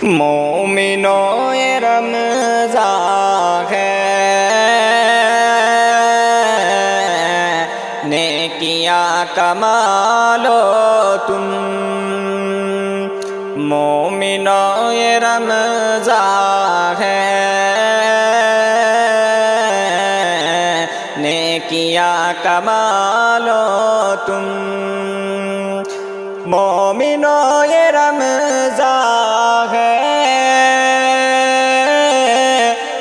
مومنوں یہ رمضان ہے، نیکیاں کما لو تم۔ مومنوں یہ رمضان ہے، نیکیاں کما لو تم۔ مومنوں یہ رمضان ہے،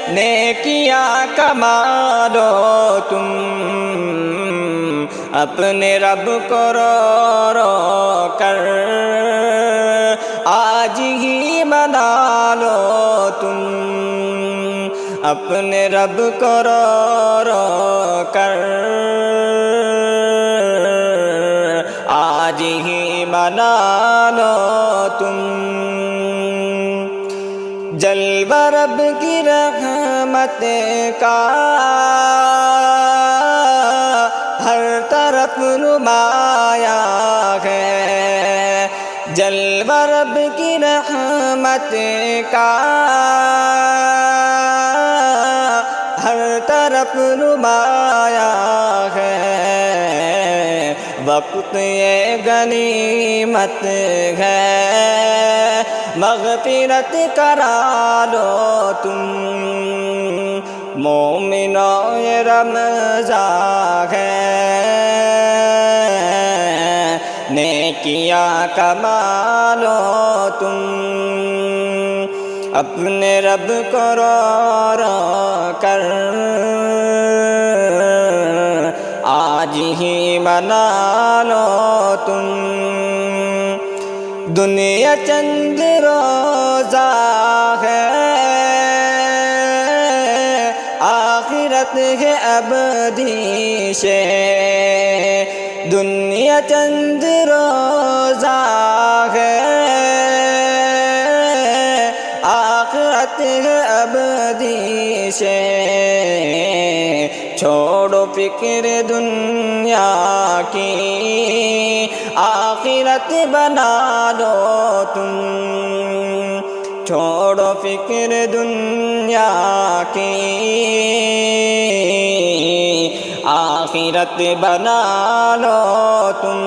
نیکیاں کما لو تم۔ اپنے رب کو رو رو کر آج ہی منا لو تم۔ اپنے رب کو رو رو کر آج ہی منا لو تم۔ جلوہ رب کی رحمت کا ہر طرف نمایاں ہے، جلوہ رب کی رحمت کا ہر طرف نمایاں ہے۔ وقت یہ غنیمت ہے، مغفرت کرا لو تم۔ مومنوں یہ رمضان ہے، نیکیاں کما لو تم۔ اپنے رب کو رو رو کر آج ہی منا لو تم۔ دنیا چند روزہ ہے، آخرت ہے ابدی شے۔ دنیا چند روزہ ہے، آخرت ہے ابدی شے۔ چھوڑو فکر دنیا کی، آخرت بنا لو تم۔ چھوڑو فکر دنیا کی، آخرت بنا لو تم۔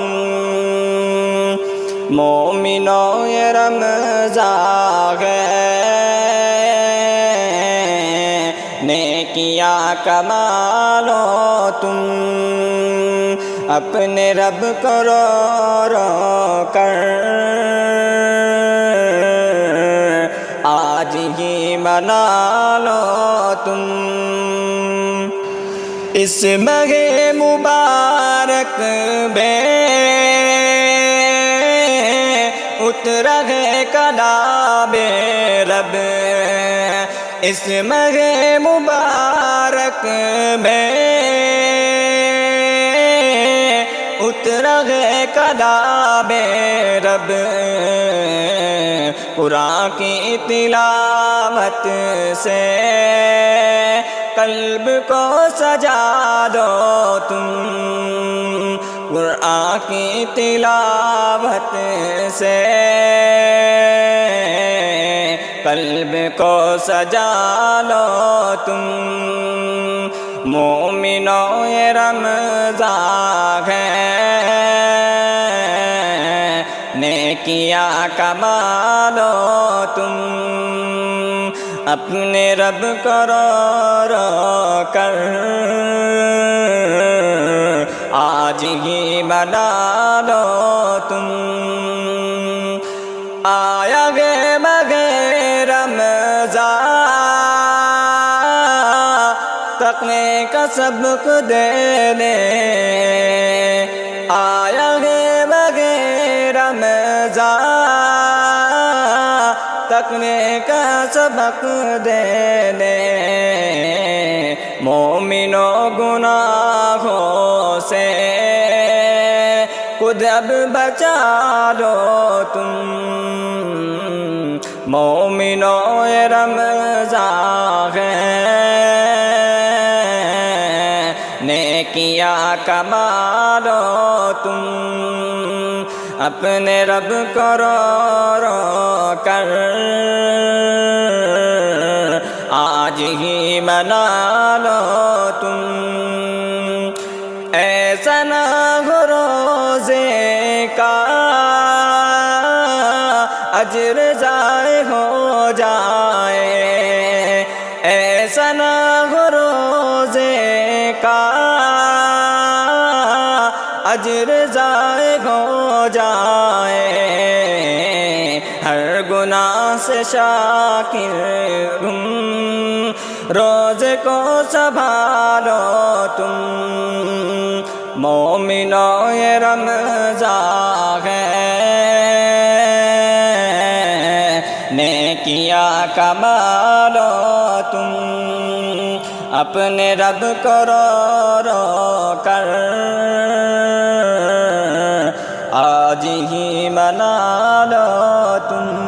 مومنوں یہ رمضان ہے، نیکیاں کما لو تم۔ اپنے رب کو رو رو کر آج ہی منا لو تم۔ اس ماہ مبارک میں اترا ہے کلام رب۔ اس ماہ مبارک میں اترا ہے کلام رب۔ قرآن کی تلاوت سے قلب کو سجا دو تم۔ قرآن کی تلاوت سے قلب کو سجا لو تم۔ مومنوں یہ رمضان ہے، نیکیاں کما لو تم۔ اپنے رب کو رو رو کر آج ہی منا لو تم۔ آیا گے مگے رمضان، تقوی کا سبق دینے۔ آیا گے مگے رمضان، تقوی کا سبق دینے۔ مومنوں گناہوں سے خود اب بچا لو تم۔ مومنوں یہ رمضان ہے، نیکیاں کما لو تم۔ اپنے رب کو رو رو کر آج ہی منا لو تم، ایسا نہ ہو روزے کا اجر ضائع ہو جائے، ایسا نہ ہو روزے کا اجر ضائع ہو جائے، ہر گناہ سے شاکر تم، روزے کو سنبھالو تم، مومنوں یہ رمضان ہے، نیکیاں کمالو تم، اپنے رب کو رو رو کر آج ہی منا لو تم۔